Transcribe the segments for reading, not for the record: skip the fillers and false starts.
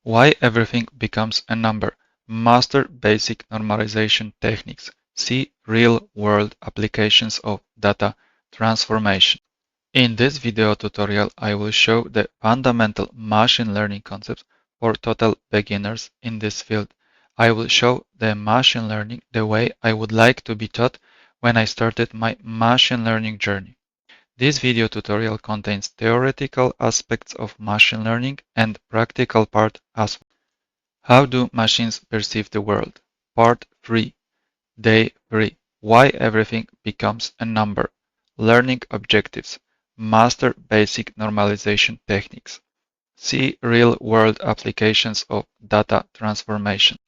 Why everything becomes a number. Master basic normalization techniques. See real-world applications of data transformation. In this video tutorial, I will show the fundamental machine learning concepts for total beginners in this field. I will show the machine learning the way I would like to be taught when I started my machine learning journey. This video tutorial contains theoretical aspects of machine learning and practical part as well. How do machines perceive the world? Part 3. Day 3. Why everything becomes a number. Learning objectives. Master basic normalization techniques. See real-world applications of data transformation.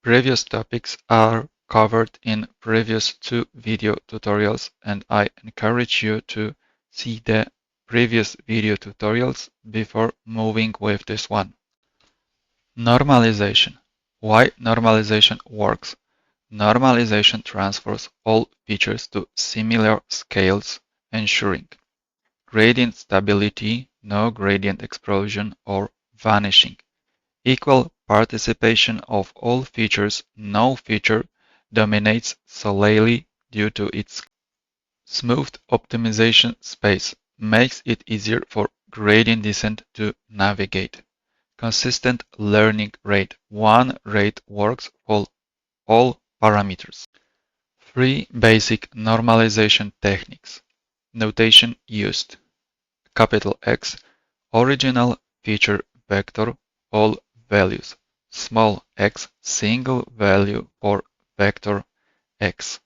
Previous topics are covered in previous 2 video tutorials, and I encourage you to see the previous video tutorials before moving with this one. Normalization. Why normalization works. Normalization transfers all features to similar scales, ensuring gradient stability, no gradient explosion or vanishing, equal participation of all features, no feature dominates solely due to its smooth optimization space, makes it easier for gradient descent to navigate. Consistent learning rate. One rate works for all parameters. 3 basic normalization techniques. Notation used. Capital X, original feature vector, all values. Small x, single value for vector x.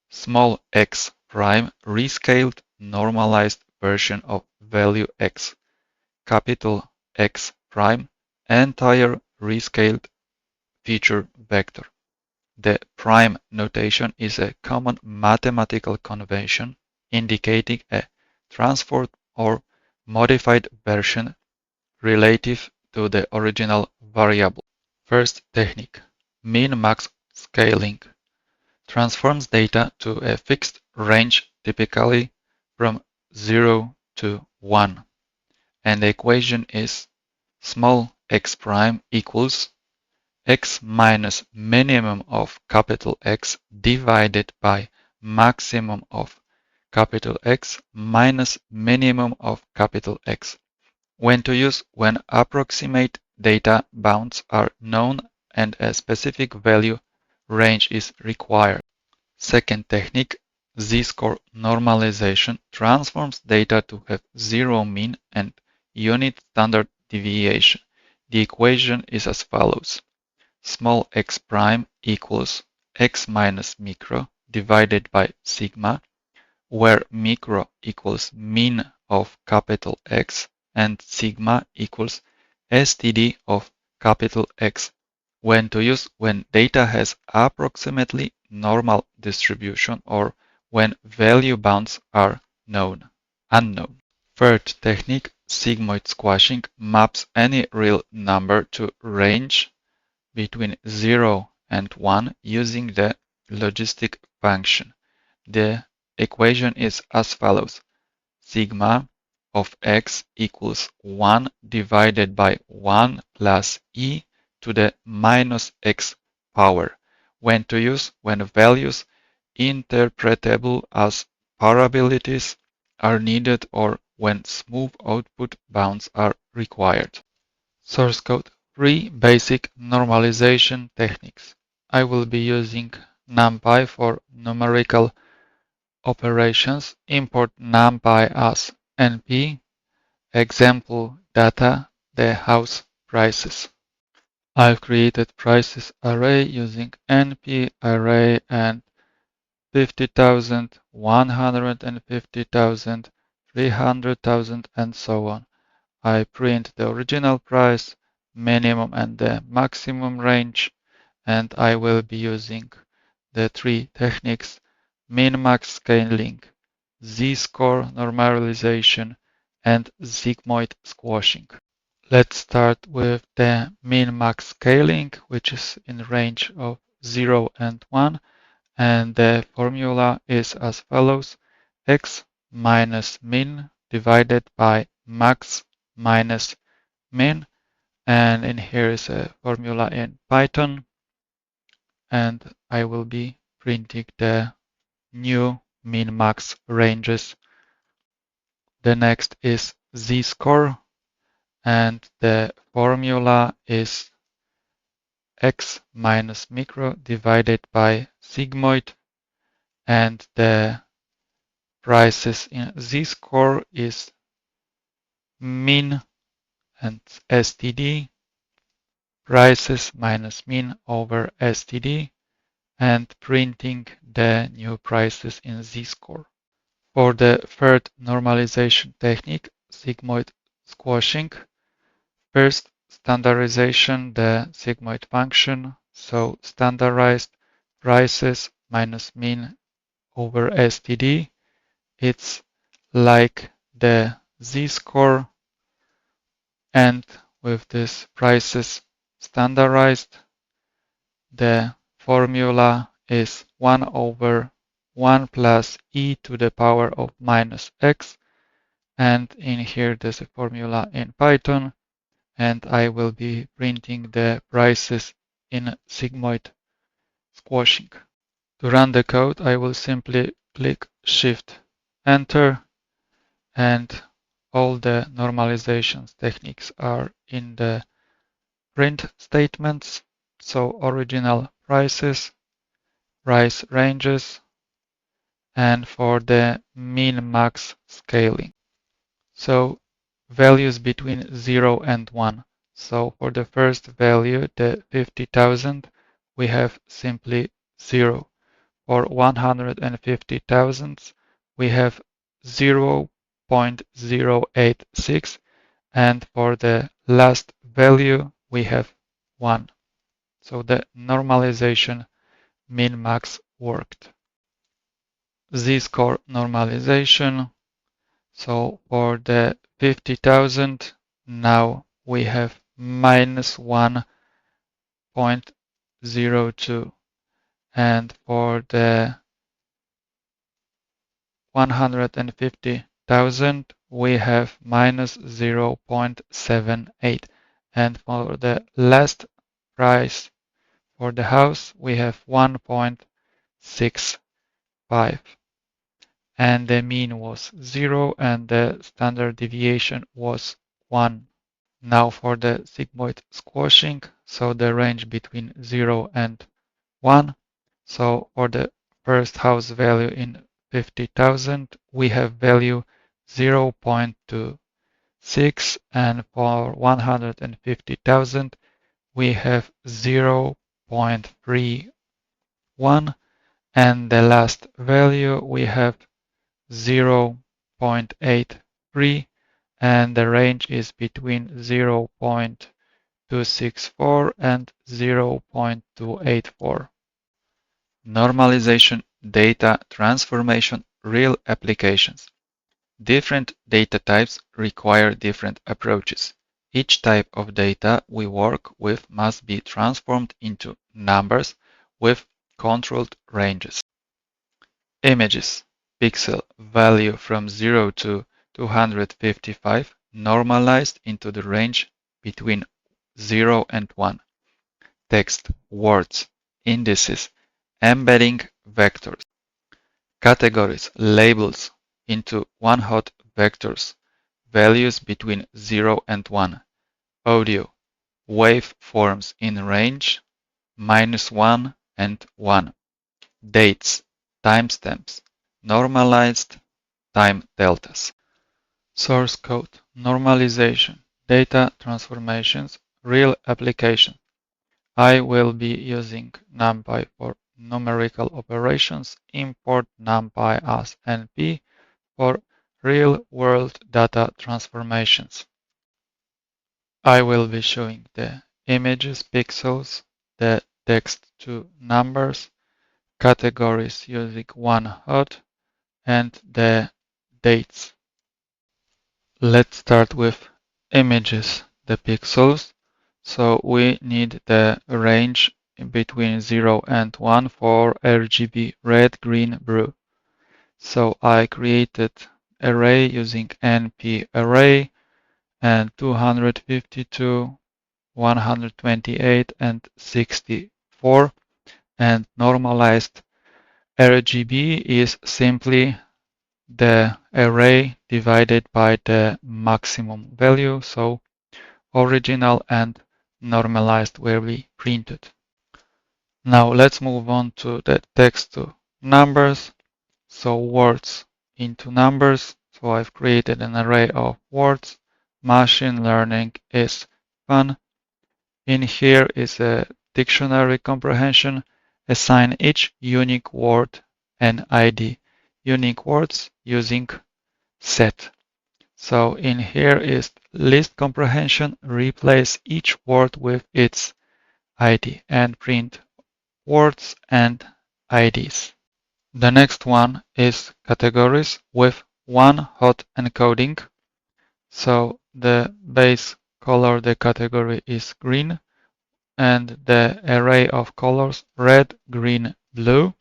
Small x prime, rescaled, normalized version of value x. Capital X prime, entire rescaled feature vector. The prime notation is a common mathematical convention indicating a transformed or modified version relative to the original variable. First technique, min-max scaling, transforms data to a fixed range typically from 0 to 1. And the equation is small x prime equals x minus minimum of capital X divided by maximum of capital X minus minimum of capital X. When to use when approximate data bounds are known and a specific value range is required. Second technique, z-score normalization, transforms data to have zero mean and unit standard deviation. The equation is as follows. Small x prime equals x minus micro divided by sigma, where micro equals mean of capital X and sigma equals STD of capital X. When to use when data has approximately normal distribution or when value bounds are unknown. Third technique, sigmoid squashing, maps any real number to range between 0 and 1 using the logistic function. The equation is as follows. Sigma of x equals 1 divided by 1 plus e to the minus x power. When to use when values interpretable as probabilities are needed or when smooth output bounds are required. Source code. 3 basic normalization techniques. I will be using NumPy for numerical operations. Import NumPy as np. Example data, the house prices. I've created prices array using np array and 50,000, 150,000, 300,000 and so on. I print the original price, minimum and the maximum range, and I will be using the 3 techniques, min-max scaling, z-score normalization, and sigmoid squashing. Let's start with the min-max scaling, which is in range of 0 and 1, and the formula is as follows, x minus min divided by max minus min, And in here is a formula in Python, and I will be printing the new min-max ranges. The next is z-score, and the formula is x minus micro divided by sigmoid, and the prices in z-score is min and std, prices minus min over std, and printing the new prices in z-score. For the third normalization technique, sigmoid squashing, first standardization the sigmoid function, so standardized prices minus min over std, it's like the z-score, and with this prices standardized, the formula is 1 over 1 plus e to the power of minus x, and in here there's a formula in Python, and I will be printing the prices in sigmoid squashing. To run the code, I will simply click Shift Enter, and all the normalizations techniques are in the print statements. So original prices, price ranges, and for the min-max scaling. So values between 0 and 1. So for the first value, the 50,000, we have simply 0. For 150,000, we have 0.086, and for the last value, we have 1. So the normalization min-max worked. Z-score normalization. So for the 50,000, now we have minus 1.02, and for the 150,000, we have minus 0.78, and for the last price for the house, we have 1.65, and the mean was 0 and the standard deviation was 1. Now for the sigmoid squashing, so the range between 0 and 1. So for the first house value in 50,000, we have value 0.26, and for 150,000, we have 0.31, and the last value we have 0.83, and the range is between 0.264 and 0.284. Normalization, data transformation, real applications. Different data types require different approaches. Each type of data we work with must be transformed into numbers with controlled ranges. Images. Pixel value from 0 to 255 normalized into the range between 0 and 1. Text, words, indices, embedding vectors. Categories, labels into one-hot vectors, values between 0 and 1. Audio, waveforms in range -1 and 1. Dates, timestamps, normalized time deltas. Source code, normalization, data transformations, real application. I will be using NumPy for numerical operations, import NumPy as NP for real-world data transformations. I will be showing the images, pixels, the text to numbers, categories using one hot, and the dates. Let's start with images, the pixels. So we need the range between 0 and 1 for RGB, red, green, blue. So I created array using np array and 252 128, and 64. And normalized RGB is simply the array divided by the maximum value, so original and normalized will be printed. Now let's move on to the text to numbers. So words into numbers. So I've created an array of words. Machine learning is fun. In here is a dictionary comprehension. Assign each unique word an ID. Unique words using set. So in here is list comprehension. Replace each word with its ID and print words and IDs. The next one is categories with one hot encoding. So the base color the category is green and the array of colors red, green, blue.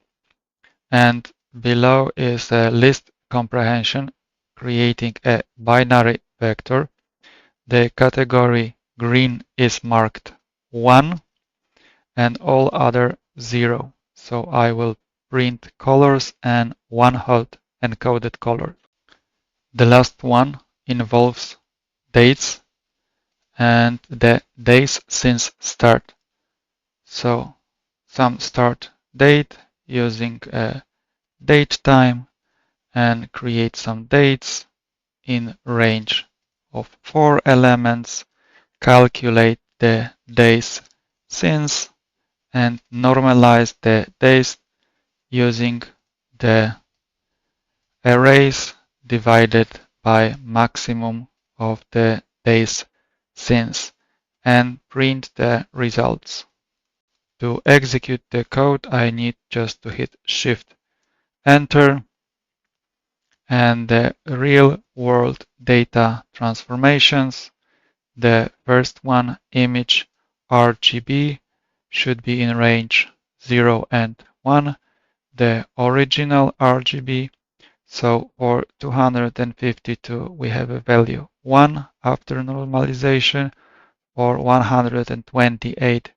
And below is a list comprehension creating a binary vector. The category green is marked 1 and all other 0. So I will print colors and one hot encoded color. The last one involves dates and the days since start. So some start date using a date time and create some dates in range of 4 elements, calculate the days since and normalize the days using the arrays divided by maximum of the days since and print the results. To execute the code, I need just to hit Shift Enter and the real world data transformations. The first one, image RGB, should be in range 0 and 1, the original RGB. So for 252, we have a value 1 after normalization. For 128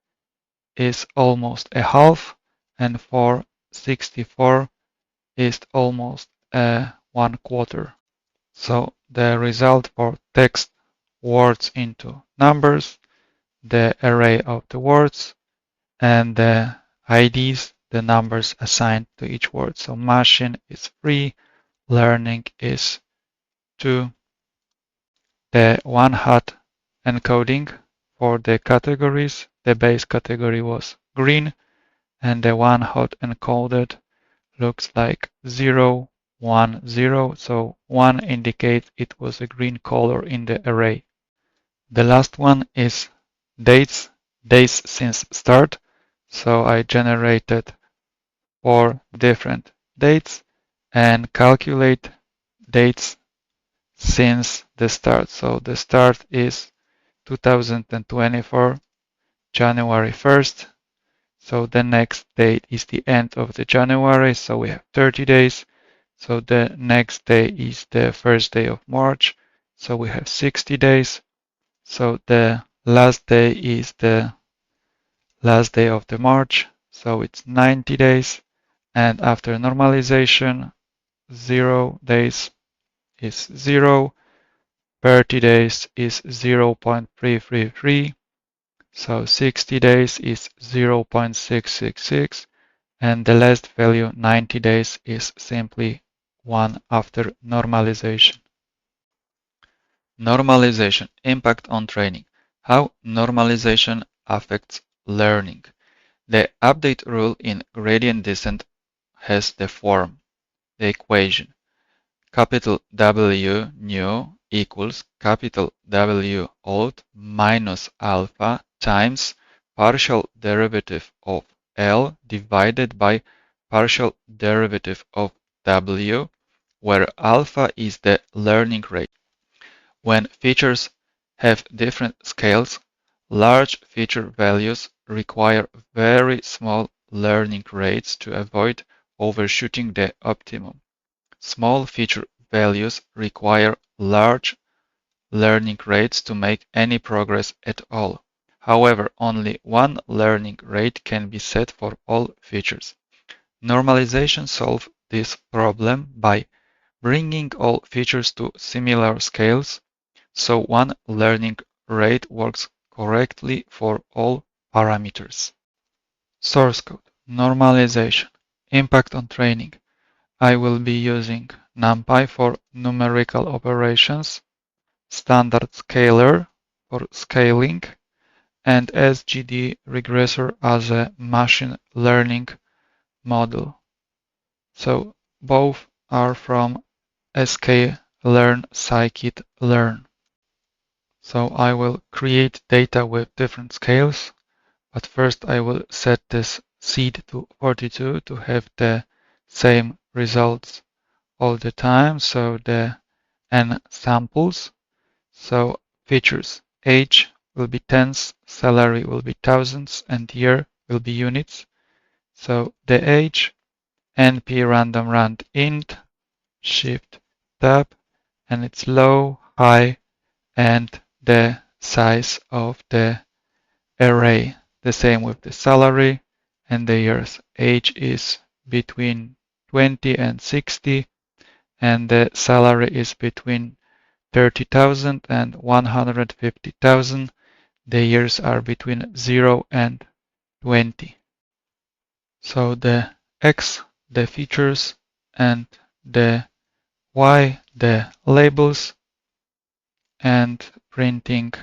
is almost a half, and for 64 is almost a 1/4. So the result for text words into numbers, the array of the words, and the IDs, the numbers assigned to each word. So machine is 3, learning is 2. The one hot encoding for the categories, the base category was green, and the one hot encoded looks like 0, 1, 0. So 1 indicates it was a green color in the array. The last one is dates, days since start. So I generated 4 different dates and calculate dates since the start. So the start is 2024, January 1st. So the next date is the end of the January. So we have 30 days. So the next day is the first day of March. So we have 60 days. So the last day is the last day of the March. So it's 90 days. And after normalization, 0 days is 0. 30 days is 0.333. So 60 days is 0.666. And the last value, 90 days, is simply 1 after normalization. Normalization impact on training. How normalization affects learning. The update rule in gradient descent has the form, the equation. Capital W new equals capital W old minus alpha times partial derivative of L divided by partial derivative of W, where alpha is the learning rate. When features have different scales, large feature values require very small learning rates to avoid overshooting the optimum. Small feature values require large learning rates to make any progress at all. However, only one learning rate can be set for all features. Normalization solves this problem by bringing all features to similar scales, so one learning rate works correctly for all parameters. Source code, normalization, impact on training. I will be using NumPy for numerical operations, standard scaler for scaling, and SGD regressor as a machine learning model. So both are from sklearn scikit-learn. So I will create data with different scales, but first I will set this seed to 42 to have the same results all the time. So the n samples. So features, age will be tens, salary will be thousands, and year will be units. So the age, np random rand int, shift tab, and it's low, high, and the size of the array. The same with the salary and the years. Age is between 20 and 60, and the salary is between 30,000 and 150,000. The years are between 0 and 20. So the X, the features, and the Y, the labels, and printing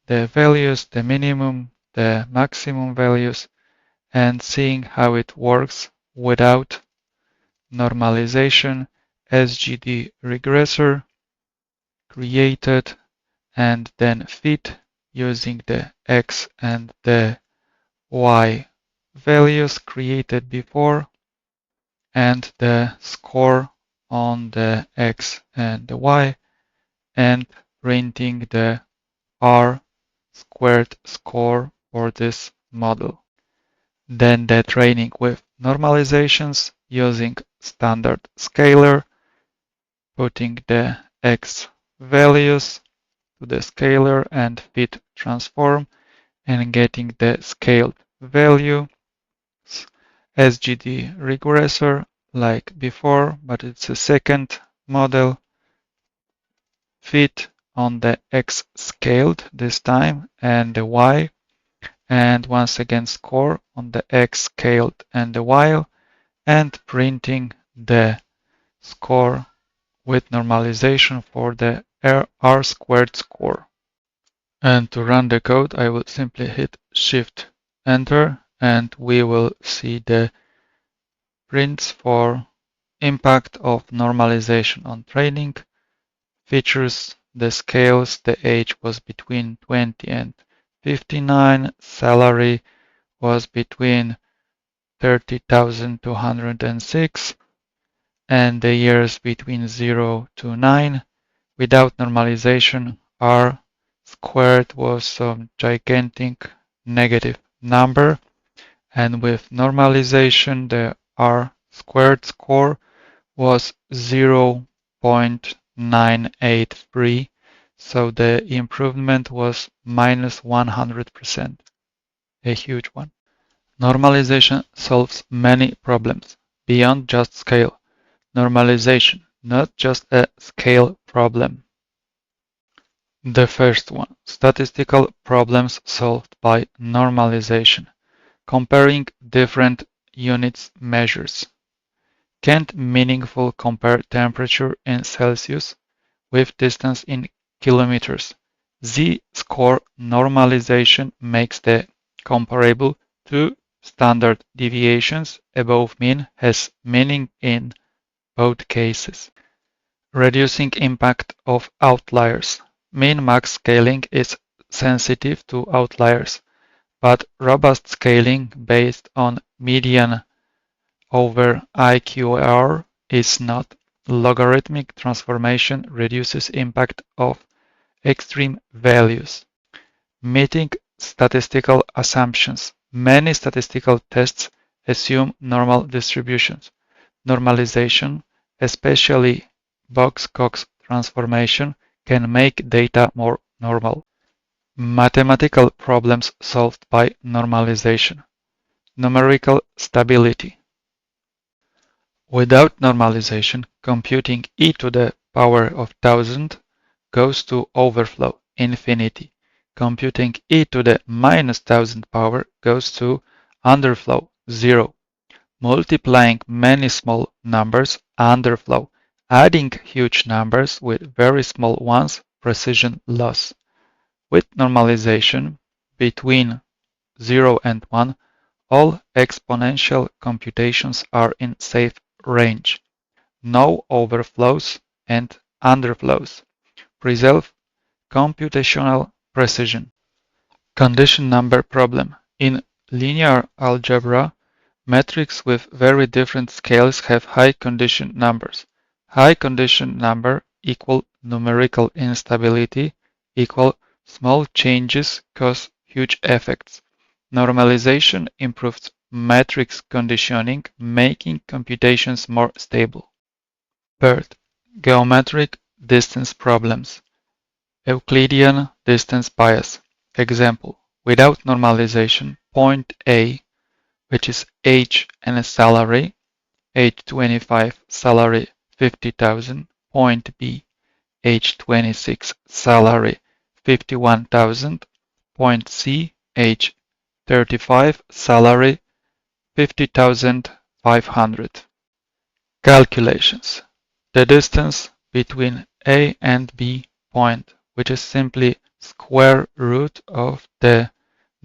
the values, the minimum, the maximum values, and seeing how it works without normalization. SGD regressor created, and then fit using the X and the Y values created before, and the score on the X and the Y, and printing the R squared score for this model. Then the training with normalizations using standard scaler, putting the X values to the scaler and fit transform, and getting the scaled value. SGD regressor like before, but it's a second model. Fit on the X scaled this time and the Y, and once again score on the X scaled and the Y, and printing the score with normalization for the R squared score. And to run the code, I will simply hit Shift Enter, and we will see the prints for impact of normalization on training. Features, the scales, the age was between 20 and 59, salary was between 30,206, and the years between 0 to 9. Without normalization, R squared was some gigantic negative number, and with normalization, the R squared score was 0.983, so the improvement was minus 100%, a huge one. Normalization solves many problems beyond just scale. Normalization, not just a scale problem. The first one, statistical problems solved by normalization, comparing different units measures. Can't meaningful compare temperature in Celsius with distance in kilometers. Z-score normalization makes the comparable to standard deviations above mean has meaning in both cases. Reducing impact of outliers. Min-max scaling is sensitive to outliers, but robust scaling based on median over IQR is not. Logarithmic transformation reduces impact of extreme values. Meeting statistical assumptions. Many statistical tests assume normal distributions. Normalization, especially Box-Cox transformation, can make data more normal. Mathematical problems solved by normalization. Numerical stability. Without normalization, computing e to the power of 1000 goes to overflow, infinity. Computing e to the minus 1000 power goes to underflow, 0. Multiplying many small numbers, underflow. Adding huge numbers with very small ones, precision loss. With normalization, between 0 and 1, all exponential computations are in safe range. No overflows and underflows. Preserve computational precision. Condition number problem. In linear algebra, metrics with very different scales have high condition numbers. High condition number equal numerical instability equal small changes cause huge effects. Normalization improves matrix conditioning, making computations more stable. Third, geometric distance problems. Euclidean distance bias. Example, without normalization, point A, which is age and a salary, age 25, salary 50,000, point B, age 26, salary 51,000, point C, age 35, salary 50,500. Calculations. The distance between A and B point, which is simply square root of the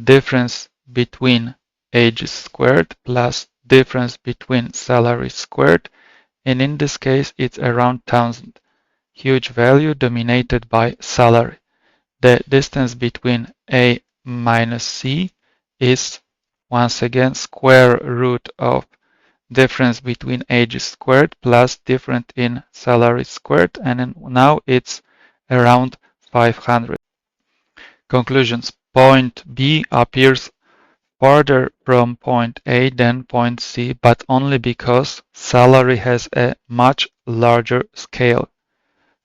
difference between ages squared plus difference between salaries squared, and in this case it's around 1000. Huge value dominated by salary. The distance between A minus C is once again square root of difference between ages squared plus difference in salary squared, and now it's around 500. Conclusions. Point B appears farther from point A than point C, but only because salary has a much larger scale.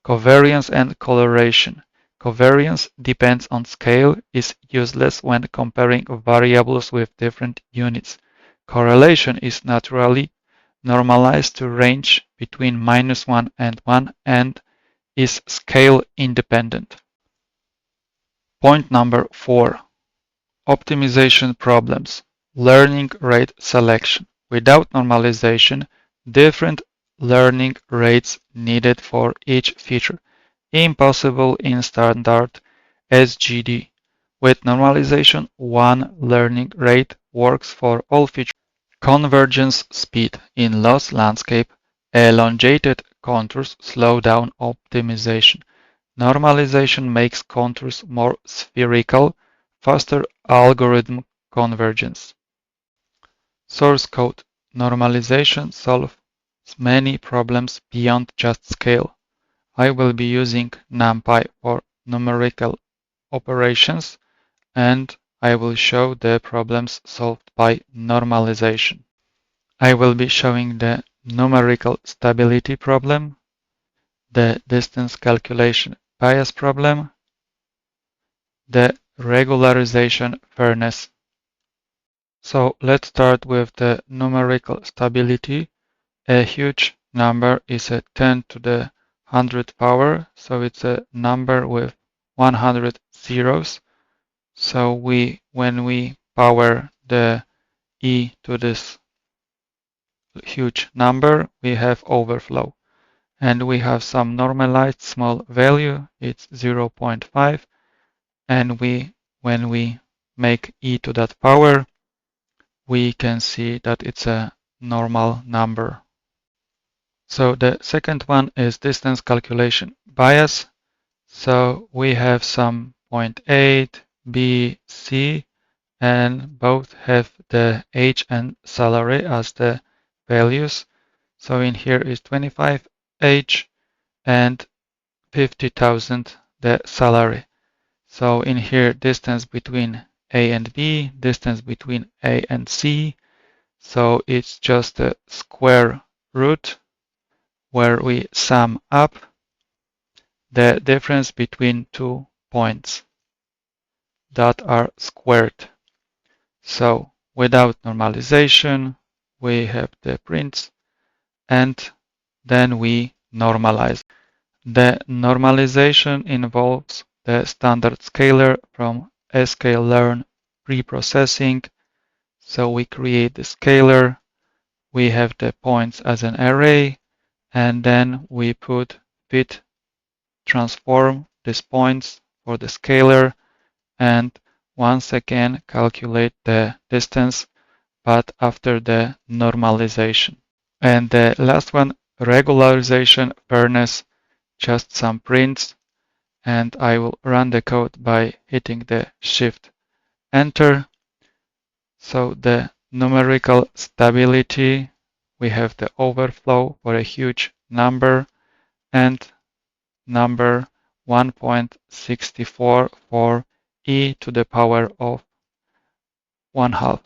Covariance and correlation. Covariance depends on scale, is useless when comparing variables with different units. Correlation is naturally normalized to range between -1 and 1 and is scale independent. Point number 4. Optimization problems. Learning rate selection. Without normalization, different learning rates needed for each feature. Impossible in standard SGD. With normalization, one learning rate works for all features. Convergence speed. In loss landscape, elongated contours slow down optimization. Normalization makes contours more spherical, faster algorithm convergence. Source code. Normalization solves many problems beyond just scale. I will be using NumPy for numerical operations, and I will show the problems solved by normalization. I will be showing the numerical stability problem, the distance calculation bias problem, the regularization fairness. So let's start with the numerical stability. A huge number is a 10 to the 100th power, so it's a number with 100 zeros. So when we power the e to this huge number, we have overflow. And we have some normalized small value, it's 0.5. And when we make e to that power, we can see that it's a normal number. So the second one is distance calculation bias. So we have some 0.8, B, C, and both have the age and salary as the values. So in here is 25 age and 50,000 the salary. So in here distance between A and B, distance between A and C. So it's just a square root where we sum up the difference between 2 points. that are squared. So without normalization, we have the prints, and then we normalize. The normalization involves the standard scaler from sklearn preprocessing. So we create the scaler, we have the points as an array, and then we put fit transform these points for the scaler, and once again calculate the distance, but after the normalization. And the last one, regularization fairness, just some prints, and I will run the code by hitting the Shift Enter. So the numerical stability, we have the overflow for a huge number, and number 1.64 for e to the power of 1/2.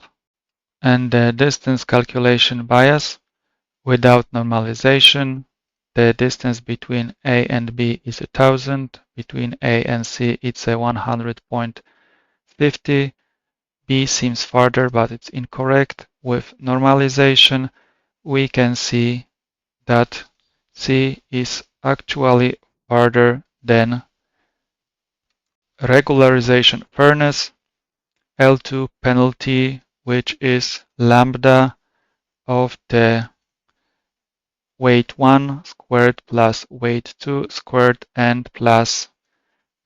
And the distance calculation bias, without normalization, the distance between A and B is 1000, between A and C it's a 100.50, B seems farther but it's incorrect. With normalization, we can see that C is actually farther than regularization fairness, L2 penalty, which is lambda of the weight 1 squared plus weight 2 squared and plus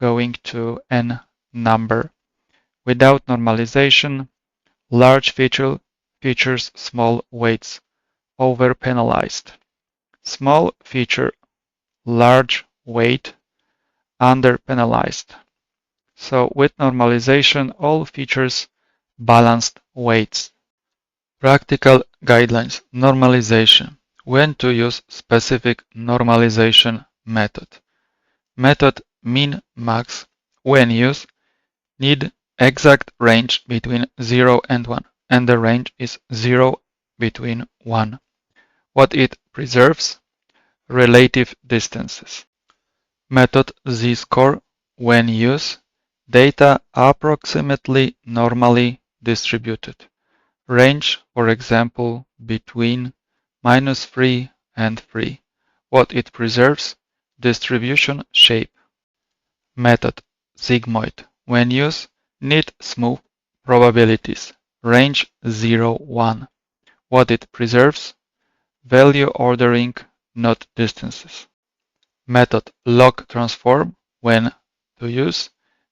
going to n number. Without normalization, large features small weights, over penalized. Small feature, large weight, under penalized. So with normalization, all features balanced weights. Practical guidelines. Normalization. When to use specific normalization method. Method min-max, when used, need exact range between 0 and 1, and the range is 0 between 1. What it preserves? Relative distances. Method z-score, when used, data approximately normally distributed. Range, for example, between -3 and 3. What it preserves? Distribution shape. Method Sigmoid. When used, need smooth probabilities. Range 0, 1. What it preserves? Value ordering, not distances. Method Log Transform. When to use,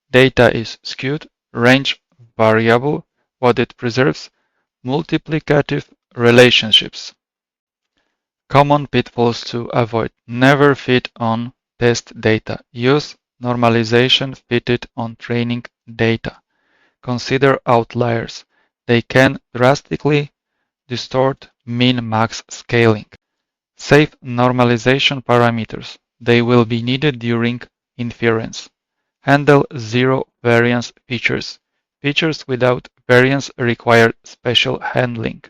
data is skewed. Range variable. What it preserves? Multiplicative relationships. Common pitfalls to avoid. Never fit on test data. Use normalization fitted on training data. Consider outliers. They can drastically distort min-max scaling. Save normalization parameters. They will be needed during inference. Handle zero variance features. Features without variance require special handling.